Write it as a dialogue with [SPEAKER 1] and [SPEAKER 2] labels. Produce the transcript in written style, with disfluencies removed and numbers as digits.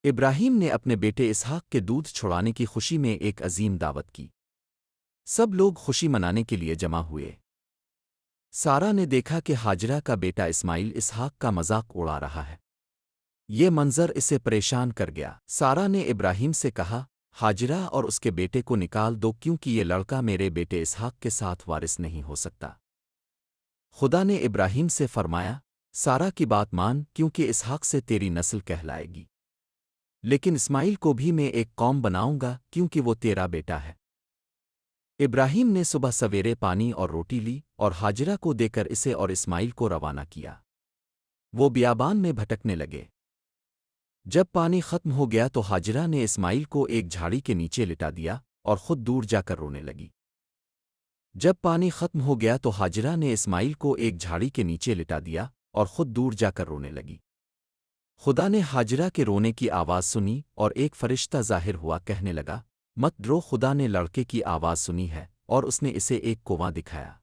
[SPEAKER 1] ابراہیم نے اپنے بیٹے اسحاق کے دودھ چھڑانے کی خوشی میں ایک عظیم دعوت کی۔ سب لوگ خوشی منانے کے لیے جمع ہوئے۔ سارا نے دیکھا کہ ہاجرہ کا بیٹا اسماعیل اسحاق کا مذاق اڑا رہا ہے۔ یہ منظر اسے پریشان کر گیا۔ سارا نے ابراہیم سے کہا، ہاجرہ اور اس کے بیٹے کو نکال دو کیونکہ یہ لڑکا میرے بیٹے اسحاق کے ساتھ وارث نہیں ہو سکتا۔ خدا نے ابراہیم سے فرمایا، سارا کی بات مان کیونکہ اسحاق سے تیری نسل کہلائے گی، لیکن اسماعیل کو بھی میں ایک قوم بناؤں گا کیونکہ وہ تیرا بیٹا ہے۔ ابراہیم نے صبح سویرے پانی اور روٹی لی اور ہاجرہ کو دے کر اسے اور اسماعیل کو روانہ کیا۔ وہ بیابان میں بھٹکنے لگے۔ جب پانی ختم ہو گیا تو ہاجرہ نے اسماعیل کو ایک جھاڑی کے نیچے لٹا دیا اور خود دور جا کر رونے لگی۔ جب پانی ختم ہو گیا تو ہاجرہ نے اسماعیل کو ایک جھاڑی کے نیچے لٹا دیا اور خود دور جا کر رونے لگی۔ خدا نے ہاجرہ کے رونے کی آواز سنی اور ایک فرشتہ ظاہر ہوا کہنے لگا، مت ڈرو، خدا نے لڑکے کی آواز سنی ہے اور اس نے اسے ایک کنواں دکھایا۔